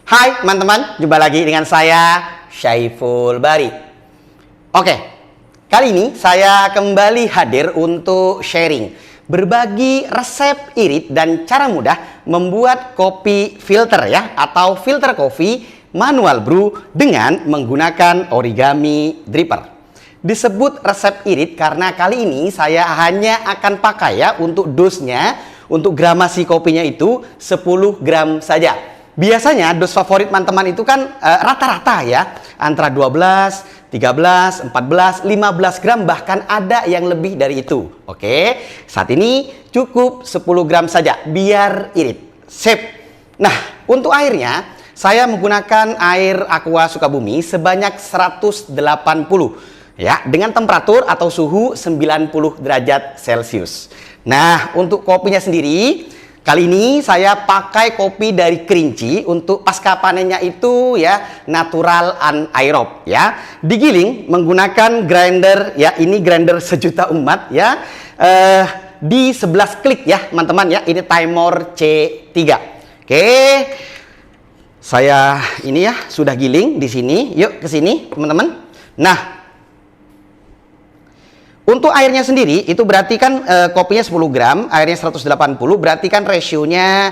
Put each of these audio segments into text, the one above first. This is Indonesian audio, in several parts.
Hai teman-teman, jumpa lagi dengan saya Syaiful Bari. Oke, kali ini saya kembali hadir untuk sharing, berbagi resep irit dan cara mudah membuat kopi filter ya, atau filter kopi manual brew dengan menggunakan origami dripper. Disebut resep irit karena kali ini saya hanya akan pakai ya untuk dosnya, untuk gramasi kopinya itu 10 gram saja. Biasanya dos favorit teman-teman itu kan rata-rata ya, antara 12, 13, 14, 15 gram, bahkan ada yang lebih dari itu. Oke, saat ini cukup 10 gram saja biar irit. Sip. Nah, untuk airnya saya menggunakan air Aqua Sukabumi sebanyak 180 ya, dengan temperatur atau suhu 90 derajat Celcius. Nah, untuk kopinya sendiri kali ini saya pakai kopi dari Kerinci. Untuk pasca panennya itu ya natural anaerob ya. Digiling menggunakan grinder ya, ini grinder sejuta umat ya. Di 11 klik ya teman-teman ya. Ini Timor C3. Oke. Saya ini ya sudah giling di sini. Yuk ke sini teman-teman. Nah, untuk airnya sendiri itu berarti kan kopinya 10 gram, airnya 180, berarti kan rasionya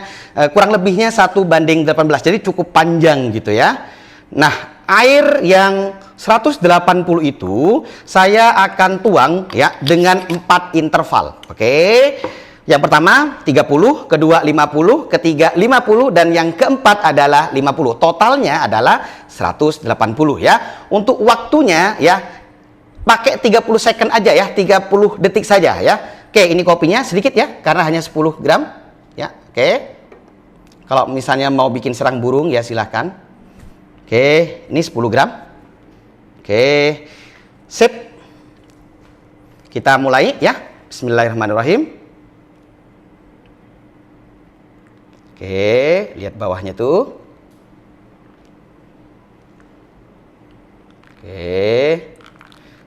kurang lebihnya 1:18, jadi cukup panjang gitu ya. Nah, air yang 180 itu saya akan tuang ya dengan 4 interval. Oke. Yang pertama 30, kedua 50, ketiga 50, dan yang keempat adalah 50. Totalnya adalah 180 ya. Untuk waktunya ya pakai 30 second aja ya, 30 detik saja ya. Oke, ini kopinya sedikit ya, karena hanya 10 gram ya. Oke, kalau misalnya mau bikin serang burung ya silahkan. Oke, ini 10 gram. Oke, sip. Kita mulai ya. Bismillahirrahmanirrahim. Oke, lihat bawahnya tuh. Oke,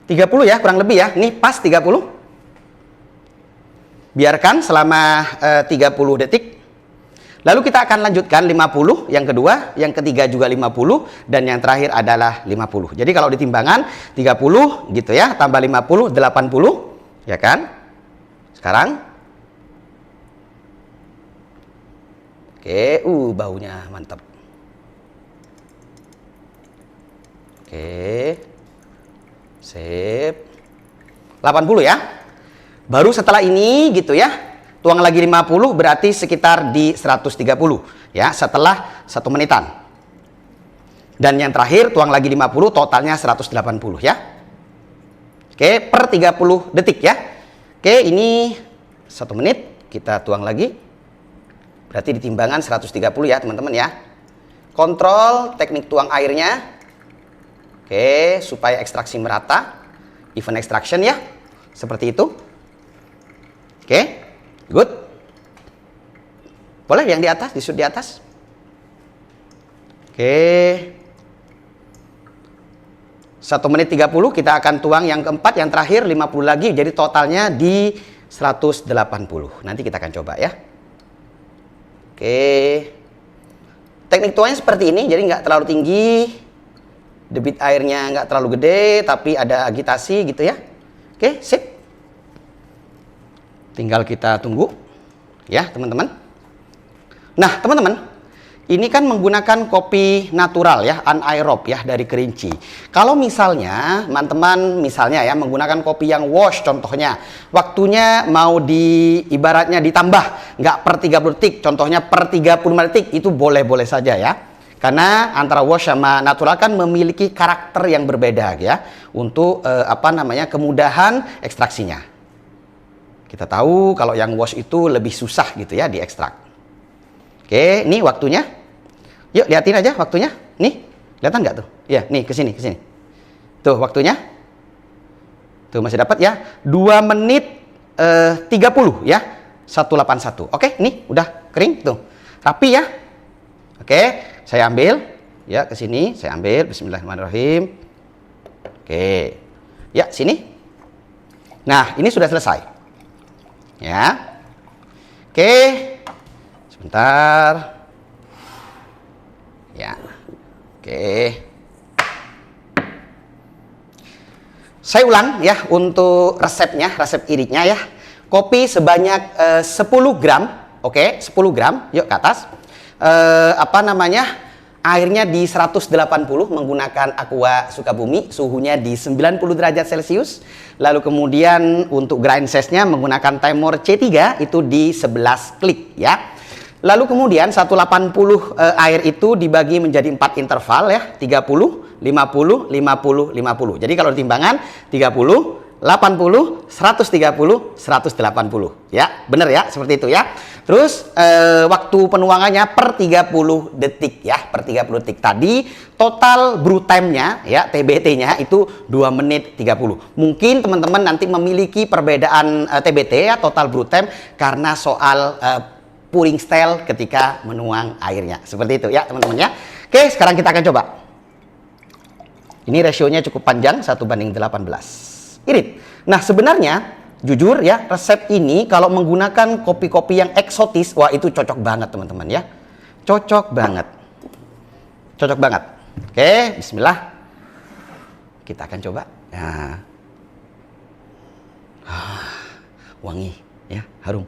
30 ya kurang lebih ya, ini pas 30. Biarkan selama 30 detik. Lalu kita akan lanjutkan 50, yang kedua, yang ketiga juga 50, dan yang terakhir adalah 50. Jadi kalau ditimbangan 30 gitu ya, tambah 50, 80 ya kan. Sekarang oke, baunya mantap. Oke, sip. 80 ya. Baru setelah ini gitu ya, tuang lagi 50, berarti sekitar di 130 ya, setelah 1 menitan. Dan yang terakhir tuang lagi 50, totalnya 180 ya. Oke, per 30 detik ya. Oke, ini 1 menit, kita tuang lagi. Berarti di timbangan 130 ya teman-teman ya. Kontrol teknik tuang airnya. Oke, supaya ekstraksi merata, even extraction ya, seperti itu. Oke, good. Boleh yang di atas, di shoot di atas. Oke, 1 menit 30 kita akan tuang yang keempat, yang terakhir 50 lagi, jadi totalnya di 180. Nanti kita akan coba ya. Oke, teknik tuangnya seperti ini, jadi nggak terlalu tinggi. Debit airnya nggak terlalu gede, tapi ada agitasi gitu ya. Oke, sip. Tinggal kita tunggu ya teman-teman. Nah teman-teman, ini kan menggunakan kopi natural ya, anaerob ya, dari Kerinci. Kalau misalnya teman-teman misalnya ya menggunakan kopi yang wash contohnya, waktunya mau ibaratnya ditambah, nggak per 30 detik, contohnya per 35 detik, itu boleh-boleh saja ya. Karena antara wash sama natural kan memiliki karakter yang berbeda ya, untuk kemudahan ekstraksinya. Kita tahu kalau yang wash itu lebih susah gitu ya diekstrak. Oke, ini waktunya. Yuk liatin aja waktunya. Nih, kelihatan nggak tuh? Ya, nih ke sini. Tuh waktunya. Tuh masih dapat ya. 2 menit 30 ya. 181. Oke, nih udah kering tuh. Rapi ya. Oke, saya ambil ya ke sini, saya ambil. Bismillahirrahmanirrahim. Oke. Ya, sini. Nah, ini sudah selesai. Ya. Oke. Sebentar. Ya. Oke. Saya ulang ya untuk resepnya, resep iritnya ya. Kopi sebanyak 10 gram, oke, 10 gram, yuk ke atas. Airnya di 180 menggunakan Aqua Sukabumi, suhunya di 90 derajat Celcius. Lalu kemudian untuk grind size-nya menggunakan timer C3 itu di 11 klik ya. Lalu kemudian 180 air itu dibagi menjadi 4 interval ya, 30, 50, 50, 50. Jadi kalau timbangan 30, 80, 130, 180 ya, bener ya, seperti itu ya. Terus waktu penuangannya per 30 detik ya, per 30 detik. Tadi total brew time-nya ya, TBT-nya itu 2 menit 30. Mungkin teman-teman nanti memiliki perbedaan TBT ya, total brew time, karena soal pouring style ketika menuang airnya. Seperti itu ya teman-teman ya. Oke, sekarang kita akan coba. Ini rasionya cukup panjang, 1:18. Irit. Nah sebenarnya jujur ya, resep ini kalau menggunakan kopi-kopi yang eksotis, wah itu cocok banget teman-teman ya. Cocok banget. Cocok banget. Oke, bismillah. Kita akan coba. Nah. Wangi ya, harum.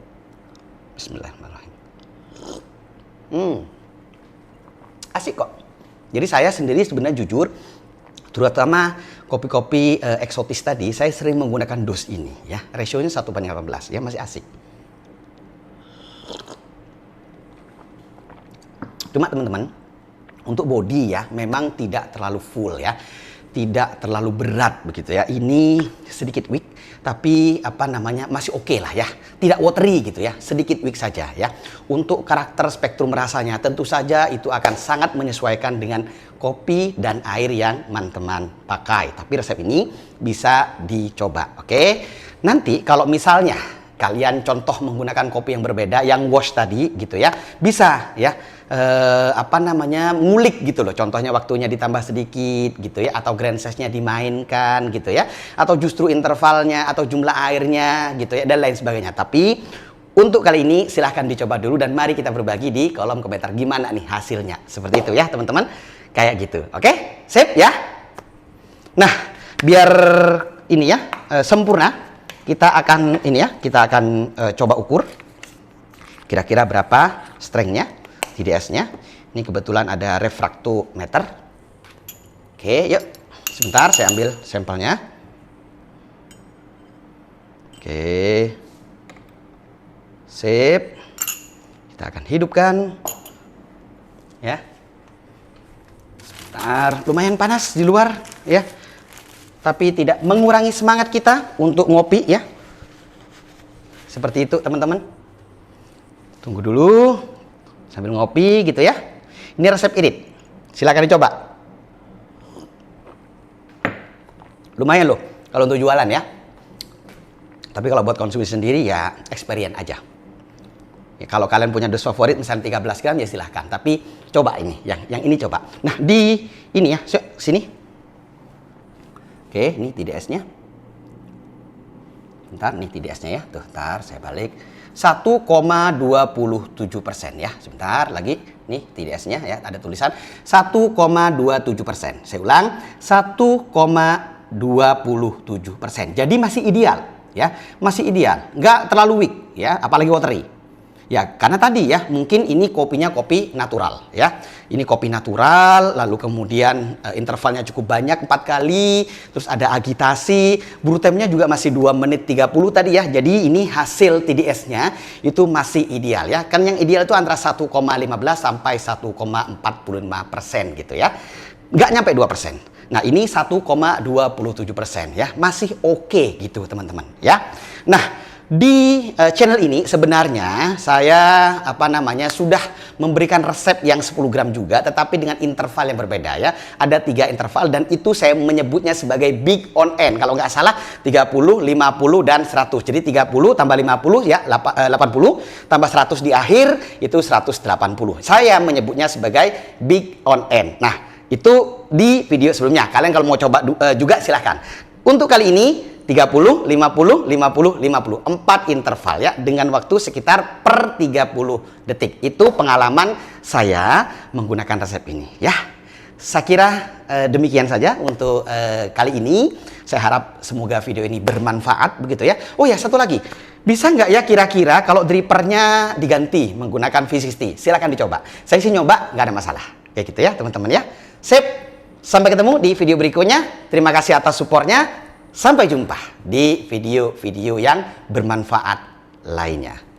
Bismillahirrahmanirrahim. Asik kok. Jadi saya sendiri sebenarnya jujur, terutama kopi-kopi eksotis tadi, saya sering menggunakan dos ini ya. Rasionya 1:18 ya, masih asik. Cuma teman-teman, untuk body ya memang tidak terlalu full ya. Tidak terlalu berat begitu ya. Ini sedikit weak, tapi masih oke lah ya. Tidak watery gitu ya, sedikit weak saja ya. Untuk karakter spektrum rasanya tentu saja itu akan sangat menyesuaikan dengan kopi dan air yang teman-teman pakai. Tapi resep ini bisa dicoba, oke? Nanti kalau misalnya kalian contoh menggunakan kopi yang berbeda, yang wash tadi gitu ya, bisa ya ngulik gitu loh, contohnya waktunya ditambah sedikit gitu ya, atau grand size-nya dimainkan gitu ya, atau justru intervalnya atau jumlah airnya gitu ya, dan lain sebagainya. Tapi untuk kali ini silahkan dicoba dulu dan mari kita berbagi di kolom komentar gimana nih hasilnya. Seperti itu ya teman-teman, kayak gitu. Oke, sip ya. Nah biar ini ya sempurna, kita akan coba ukur kira-kira berapa strength-nya, TDS-nya. Ini kebetulan ada refraktometer. Oke, yuk. Sebentar, saya ambil sampelnya. Oke. Sip. Kita akan hidupkan. Ya. Sebentar, lumayan panas di luar ya. Tapi tidak mengurangi semangat kita untuk ngopi ya. Seperti itu teman-teman. Tunggu dulu sambil ngopi gitu ya. Ini resep irit. Silakan dicoba. Lumayan loh kalau untuk jualan ya. Tapi kalau buat konsumsi sendiri ya experience aja. Ya, kalau kalian punya dos favorit misalnya 13 gram ya silahkan. Tapi coba ini, yang ini coba. Nah di ini ya, sini. Oke, ini TDS-nya. Bentar, nih TDS-nya ya. Tuh, bentar, saya balik. 1,27% ya. Sebentar lagi. Nih TDS-nya ya, ada tulisan 1,27%. Saya ulang, 1,27%. Jadi masih ideal ya. Masih ideal. Nggak terlalu weak ya, apalagi watery. Ya, karena tadi ya, mungkin ini kopinya kopi natural ya. Ini kopi natural, lalu kemudian intervalnya cukup banyak 4 kali, terus ada agitasi, brew time-nya juga masih 2 menit 30 tadi ya. Jadi ini hasil TDS-nya itu masih ideal ya. Kan yang ideal itu antara 1,15 sampai 1,45% gitu ya. Nggak nyampe 2%. Nah, ini 1,27% ya. Masih oke gitu, teman-teman ya. Nah, di channel ini sebenarnya saya sudah memberikan resep yang 10 gram juga, tetapi dengan interval yang berbeda ya. Ada 3 interval dan itu saya menyebutnya sebagai big on end. Kalau nggak salah 30, 50 dan 100. Jadi 30 tambah 50 ya 80 tambah 100 di akhir itu 180. Saya menyebutnya sebagai big on end. Nah, itu di video sebelumnya. Kalian kalau mau coba juga silahkan. Untuk kali ini 30, 50, 50, 50. 4 interval ya, dengan waktu sekitar per 30 detik. Itu pengalaman saya menggunakan resep ini ya. Saya kira demikian saja untuk kali ini. Saya harap semoga video ini bermanfaat begitu ya. Oh ya, satu lagi. Bisa nggak ya kira-kira kalau drippernya diganti menggunakan V60? Silahkan dicoba. Saya sih nyoba, nggak ada masalah. Kayak gitu ya teman-teman ya. Sip, sampai ketemu di video berikutnya. Terima kasih atas supportnya. Sampai jumpa di video-video yang bermanfaat lainnya.